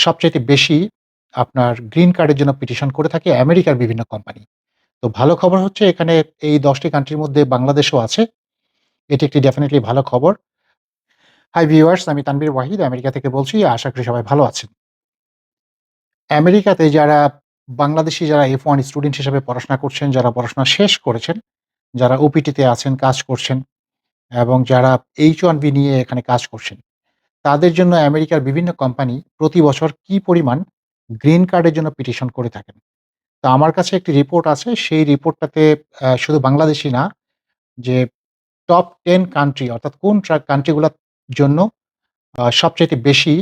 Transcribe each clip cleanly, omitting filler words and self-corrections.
সবচাইতে বেশি আপনার গ্রিন কার্ডের জন্য পিটিশন করে থাকে আমেরিকার বিভিন্ন কোম্পানি। তো ভালো খবর হচ্ছে এখানে এই ১০ টি কান্ট্রির মধ্যে বাংলাদেশও আছে। এটি একটি ডেফিনিটলি ভালো খবর। হাই ভিউয়ার্স, আমি তানভীর ওয়াহিদ আমেরিকা থেকে বলছি। আশা করি সবাই ভালো আছেন। আমেরিকাতে যারা বাংলাদেশী যারা F1 স্টুডেন্ট হিসেবে পড়াশোনা করছেন, যারা পড়াশোনা শেষ করেছেন, যারা OPT তে আছেন, কাজ করছেন এবং যারা H-1B নিয়ে এখানে কাজ করছেন, তাদের জন্য আমেরিকার বিভিন্ন কোম্পানি প্রতি বছর কি পরিমাণ গ্রিন কার্ডের জন্য পিটিশন করে থাকেন। তো আমার কাছে একটি রিপোর্ট আছে। সেই রিপোর্টটাতে শুধু বাংলাদেশী না, যে টপ 10 কান্ট্রি অর্থাৎ কোন কান্ট্রিগুলার জন্য সবচাইতে বেশি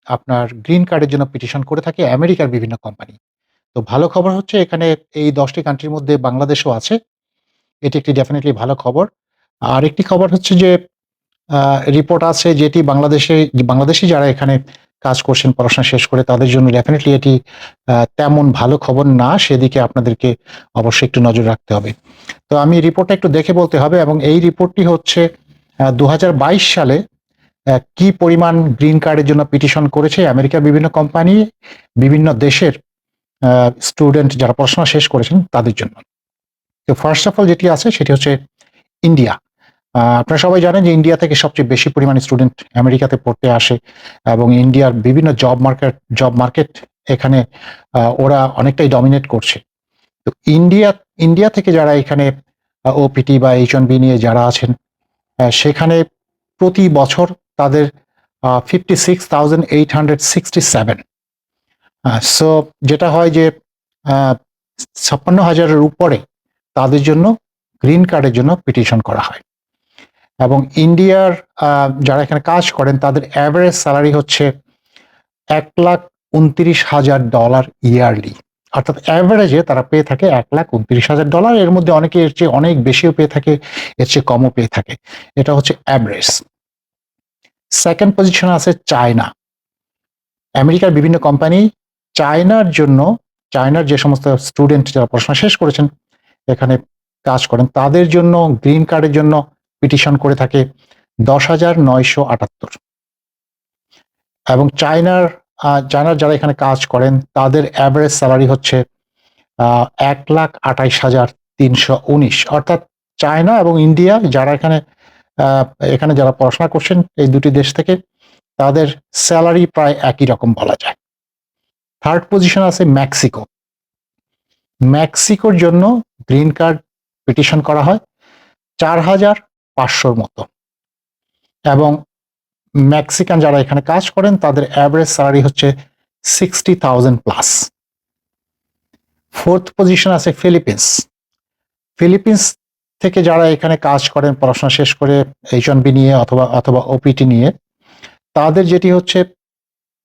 আপনার গ্রিন কার্ডের জন্য পিটিশন করে থাকে আমেরিকার বিভিন্ন কোম্পানি। তো ভালো খবর হচ্ছে এখানে এই ১০ টি কান্ট্রির মধ্যে বাংলাদেশও আছে। এটি একটি ডেফিনিটলি ভালো খবর। আরেকটি খবর হচ্ছে যে আ রিপোর্ট আছে যেটি বাংলাদেশী যারা এখানে কাজ করছেন পড়াশোনা শেষ করে তাদের জন্য ডেফিনিটলি এটি তেমন ভালো খবর না। সেদিকে আপনাদেরকে অবশ্যই একটু নজর রাখতে হবে। তো আমি রিপোর্টটা একটু দেখে বলতে হবে এবং এই রিপোর্টটি হচ্ছে ২০২২ সালে কি পরিমাণ গ্রিন কার্ডের জন্য পিটিশন করেছে আমেরিকার বিভিন্ন কোম্পানি, বিভিন্ন দেশের আ স্টুডেন্ট যারা পড়াশোনা শেষ করেছেন তাদের জন্য। তো ফার্স্ট অফ অল যেটি আছে সেটি হচ্ছে ইন্ডিয়া। আপনারা সবাই জানেন যে ইন্ডিয়া থেকে সবচেয়ে বেশি পরিমাণে স্টুডেন্ট আমেরিকাতে পড়তে আসে এবং ইন্ডিয়ার বিভিন্ন জব মার্কেট এখানে ওরা অনেকটাই ডমিনেট করছে। তো ইন্ডিয়া থেকে যারা এখানে OPT বা H-1B নিয়ে যারা আছেন, সেখানে প্রতি বছর তাদের 56,867 সো যেটা হয় যে ৫৬,০০০-এর উপরে তাদের জন্য গ্রিন কার্ডের জন্য পিটিশন করা হয়। এবং ইন্ডিয়ার যারা এখানে কাজ করেন তাদের অ্যাভারেজ স্যালারি হচ্ছে $১,২৯,০০০ ইয়ারলি। অর্থাৎ অ্যাভারেজে তারা পেয়ে থাকে $১,২৯,০০০। এর মধ্যে অনেকে এর চেয়ে অনেক বেশিও পেয়ে থাকে, এর চেয়ে কমও পেয়ে থাকে। এটা হচ্ছে অ্যাভারেজ। সেকেন্ড পজিশনে আছে চায়না। আমেরিকার বিভিন্ন কোম্পানি চায়নার যে সমস্ত স্টুডেন্ট যারা পড়াশোনা শেষ করেছেন এখানে কাজ করেন তাদের জন্য গ্রিন কার্ডের জন্য পিটিশন করে থাকে ১০,৯৭৮ এবং চায়নার যারা এখানে কাজ করেন তাদের অ্যাভারেজ স্যালারি হচ্ছে ১,২৮,৩১৯। অর্থাৎ চায়না এবং ইন্ডিয়া যারা এখানে যারা পড়াশোনা করছেন এই দুটি দেশ থেকে তাদের স্যালারি প্রায় একই রকম বলা যায়। থার্ড পজিশন আছে মেক্সিকো। মেক্সিকোর জন্য গ্রিন কার্ড পিটিশন করা হয় ৪,৫০০-র মতো এবং মেক্সিকান যারা এখানে কাজ করেন তাদের অ্যাভারেজ স্যালারি হচ্ছে 60,000 প্লাস। ফোর্থ পজিশন আছে ফিলিপিন্স থেকে যারা এখানে কাজ করেন পড়াশোনা শেষ করে H-1B নিয়ে অথবা OPT নিয়ে তাদের যেটি হচ্ছে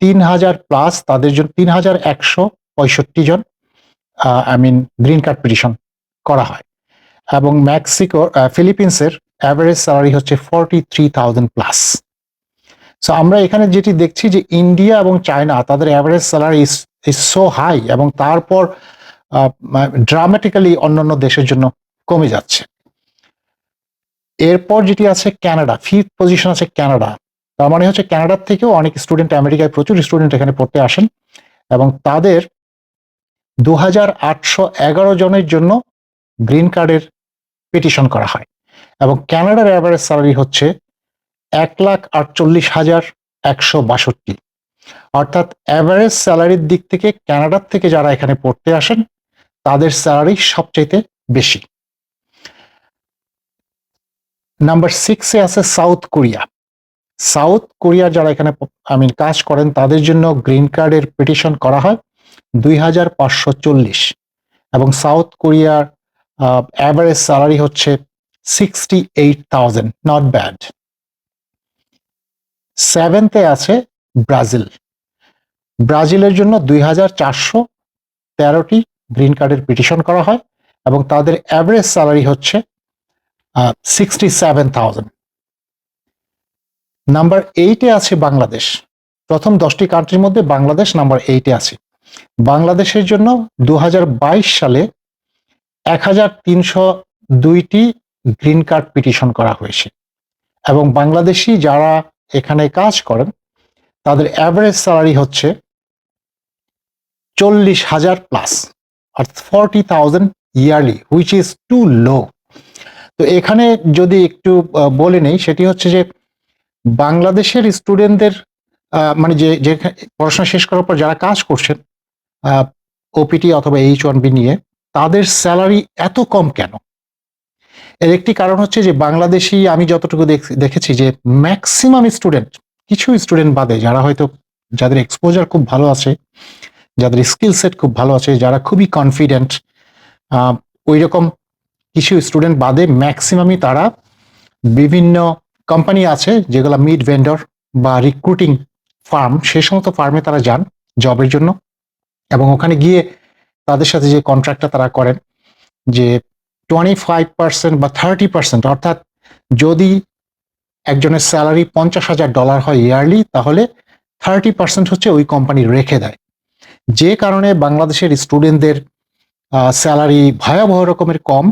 ৩,০০০ প্লাস, তাদের জন্য ৩,১৬৫ জন গ্রিন কার্ড পিটিশন করা হয় এবং ফিলিপিন্সের অ্যাভারেজ স্যালারি হচ্ছে 43,000 প্লাস। সো আমরা এখানে যেটি দেখছি যে ইন্ডিয়া এবং চায়না তাদের average salary is so high এবং তারপর ড্রামাটিক্যালি অন্যান্য দেশের জন্য কমে যাচ্ছে। এরপর যেটি আছে কানাডা, ফিফথ পজিশন আছে কানাডা। তার মানে হচ্ছে কানাডার থেকেও অনেক স্টুডেন্ট আমেরিকায় প্রচুর স্টুডেন্ট এখানে পড়তে আসেন এবং তাদের ২,৮১১ জনের জন্য গ্রিন কার্ডের পিটিশন করা হয় এবং কানাডার অ্যাভারেজ স্যালারি হচ্ছে ১,৪৮,১৬২। অর্থাৎ অ্যাভারেজ স্যালারির দিক থেকে কানাডার থেকে যারা এখানে পড়তে আসেন তাদের স্যালারি সবচাইতে বেশি। নাম্বার 6-এ আছে সাউথ কোরিয়া যারা এখানে কাজ করেন তাদের জন্য গ্রিন কার্ডের পিটিশন করা হয় ২,৫৪০ এবং সাউথ কোরিয়ার অ্যাভারেজ স্যালারি হচ্ছে 68,000, নট ব্যাড। 7-এ আছে ব্রাজিলের জন্য ২,৪১৩টি গ্রিন কার্ডের পিটিশন করা হয় এবং তাদের অ্যাভারেজ স্যালারি হচ্ছে 67,000। নাম্বার 8-এ আছে বাংলাদেশ। প্রথম 10টি কান্ট্রির মধ্যে বাংলাদেশ নাম্বার 8-এ আছে। বাংলাদেশের জন্য ২০২২ সালে ১,৩০২টি গ্রিন কার্ড পিটিশন করা হয়েছে এবং বাংলাদেশি যারা এখানে কাজ করেন তাদের অ্যাভারেজ স্যালারি হচ্ছে 40,000 প্লাস, অর্থাৎ 40,000 yearly, which is to low. তো এখানে যদি একটু বলে নেই, সেটি হচ্ছে যে বাংলাদেশের স্টুডেন্টদের মানে যে পড়াশোনা শেষ করার পর যারা কাজ করছেন ওপিটি অথবা H1B নিয়ে, তাদের স্যালারি এত কম কেন? এর একটি কারণ হচ্ছে যে বাংলাদেশি, আমি যতটুকু দেখেছি যে ম্যাক্সিমাম স্টুডেন্ট, কিছু স্টুডেন্ট বাদে যারা হয়তো যাদের এক্সপোজার খুব ভালো আছে, যাদের স্কিল সেট খুব ভালো আছে, যারা খুবই কনফিডেন্ট, ওই রকম কিছু স্টুডেন্ট বাদে ম্যাক্সিমামই তারা বিভিন্ন কোম্পানি আছে যেগুলো মিড ভেন্ডর বা রিক্রুটিং ফার্ম, সে সমস্ত ফার্মে তারা যান জবের জন্য, এবং ওখানে গিয়ে তাদের সাথে যে কন্ট্রাক্টটা তারা করেন যে 25% বা 30%, অর্থাৎ যদি একজনের স্যালারি $50,000 হয় ইয়ারলি, তাহলে 30% হচ্ছে ওই কোম্পানি রেখে দেয়। যে কারণে বাংলাদেশের স্টুডেন্টদের স্যালারি ভয়াবহ রকমের কম,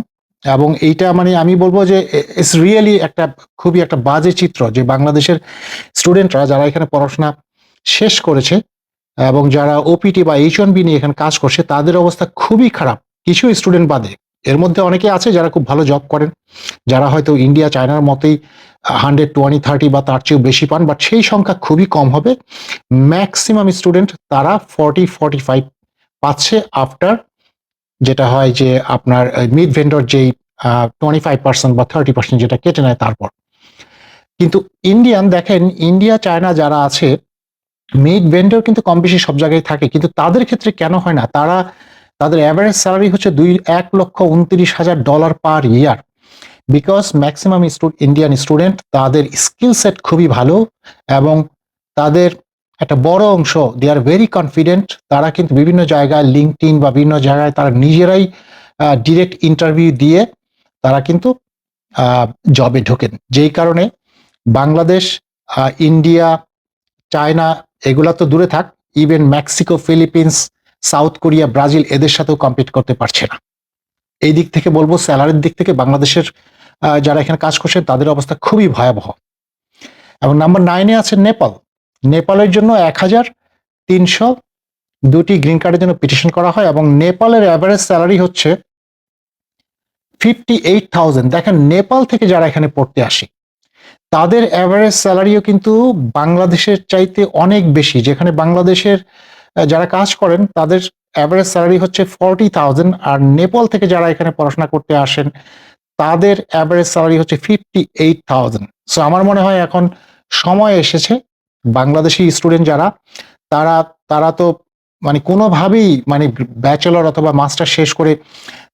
এবং এইটা মানে আমি বলবো যে ইটস রিয়েলি একটা খুবই একটা বাজে চিত্র যে বাংলাদেশের স্টুডেন্টরা যারা এখানে পড়াশোনা শেষ করেছে এবং যারা ওপিটি বা H1B নিয়ে এখানে কাজ করছে, তাদের অবস্থা খুবই খারাপ কিছু স্টুডেন্ট বাদে। এর মধ্যে অনেকে আছে যারা খুব ভালো জব করেন, যারা হয়তো ইন্ডিয়া চায়নার মতোই 120, 30 বা তার চেয়েও বেশি পান, বাট সেই সংখ্যা খুবই কম হবে। ম্যাক্সিমাম স্টুডেন্ট তারা 40-45 পাচ্ছে আফটার, যেটা হয় যে আপনার মিড ভেন্ডর যেই 25% বা 30% যেটা কেটে নেয় তারপর। কিন্তু ইন্ডিয়ান দেখেন, ইন্ডিয়া চায়না যারা আছে, মিড ভেন্ডর কিন্তু কম বেশি সব জায়গায় থাকে, কিন্তু তাদের ক্ষেত্রে কেন হয় না? তাদের অ্যাভারেজ স্যালারি হচ্ছে $1,29,000 পার ইয়ার, বিকজ ম্যাক্সিমাম ইন্ডিয়ান স্টুডেন্ট, তাদের স্কিল সেট খুবই ভালো এবং তাদের একটা বড় অংশ দে আর ভেরি কনফিডেন্ট। তারা কিন্তু বিভিন্ন জায়গায় লিঙ্কডইন বা বিভিন্ন জায়গায় তারা নিজেরাই ডিরেক্ট ইন্টারভিউ দিয়ে তারা কিন্তু জবে ঢোকেন। যেই কারণে বাংলাদেশ, ইন্ডিয়া, চায়না এগুলা তো দূরে থাক, even Mexico, Philippines, south Korea, Brazil এদের সাথেও কম্পিট করতে পারছে না। এই দিক থেকে বলবো, স্যালারির দিক থেকে বাংলাদেশের যারা এখানে কাজ করছেন তাদের অবস্থা খুবই ভয়াবহ। এবং নাম্বার 9-এ আছে নেপাল। নেপালের জন্য 1,302টি গ্রিন কার্ডের জন্য পিটিশন করা হয় এবং নেপালের অ্যাভারেজ স্যালারি হচ্ছে 58,000। দেখেন, নেপাল থেকে যারা এখানে পড়তে আসে তাদের অ্যাভারেজ স্যালারিও কিন্তু বাংলাদেশের চাইতে অনেক বেশি। যেখানে বাংলাদেশের যারা কাজ করেন তাদের অ্যাভারেজ স্যালারি হচ্ছে 40,000, আর নেপাল থেকে যারা এখানে পড়াশোনা করতে আসেন তাদের অ্যাভারেজ স্যালারি হচ্ছে 58,000। সো আমার মনে হয় এখন সময় এসেছে বাংলাদেশি স্টুডেন্ট যারা, তারা তারা তো মানে কোনোভাবেই মানে ব্যাচেলর অথবা মাস্টার শেষ করে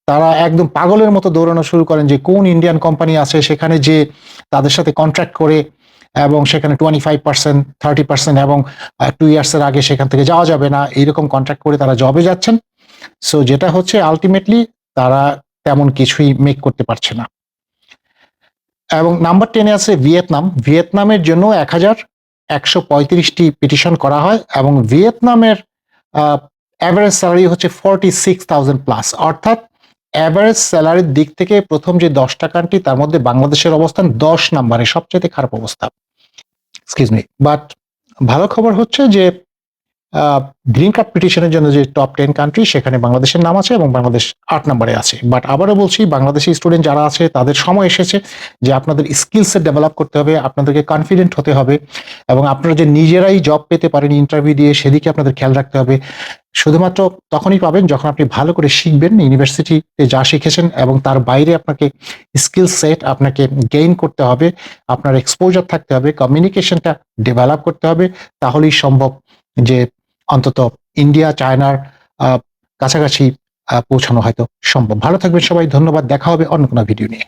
তারা একদম পাগলের মতো দৌড়ানো শুরু করেন যে কোন ইন্ডিয়ান কোম্পানি আছে সেখানে যে তাদের সাথে কন্ট্রাক্ট করে, এবং সেখানে 25%, 30% এবং 2 ইয়ার্সের আগে সেখান থেকে যাওয়া যাবে না, এইরকম কন্ট্রাক্ট করে তারা জবে যাচ্ছেন। সো যেটা হচ্ছে আলটিমেটলি তারা তেমন কিছুই মেক করতে পারছে না। এবং নাম্বার 10-এ আছে ভিয়েতনাম। ভিয়েতনামের জন্য 1,135টি পিটিশন করা হয় এবং ভিয়েতনামের অ্যাভারেজ স্যালারি হচ্ছে 46,000 প্লাস, অর্থাৎ অ্যাভারেজ স্যালারির দিক থেকে প্রথম যে 10টা কান্ট্রি তার মধ্যে বাংলাদেশের অবস্থান 10 নম্বরে, সবচেয়ে খারাপ অবস্থা। Excuse me. বাট ভালো খবর হচ্ছে যে গ্রিন কার্ড পিটিশনের জন্য যে টপ 10 কান্ট্রি সেখানে বাংলাদেশের নাম আছে এবং বাংলাদেশ 8 নম্বরে আছে। বাট আবারও বলছি, বাংলাদেশি স্টুডেন্ট যারা আছে তাদের সময় এসেছে যে আপনাদের স্কিল সেট ডেভেলপ করতে হবে, আপনাদেরকে কনফিডেন্ট হতে হবে, এবং আপনারা যে নিজেরাই জব পেতে পারেন ইন্টারভিউ দিয়ে সেদিকে আপনাদের খেয়াল রাখতে হবে। শুধুমাত্র তখনই পাবেন যখন আপনি ভালো করে শিখবেন, ইউনিভার্সিটিতে যা শিখেছেন এবং তার বাইরে আপনাকে স্কিল সেট আপনাকে গেইন করতে হবে, আপনার এক্সপোজার থাকতে হবে, কমিউনিকেশনটা ডেভেলপ করতে হবে। তাহলেই সম্ভব যে অন্তত ইন্ডিয়া চায়নার কাছাকাছি পৌঁছানো হয়তো সম্ভব। ভালো থাকবেন সবাই, ধন্যবাদ। দেখা হবে অন্য কোনো ভিডিও নিয়ে।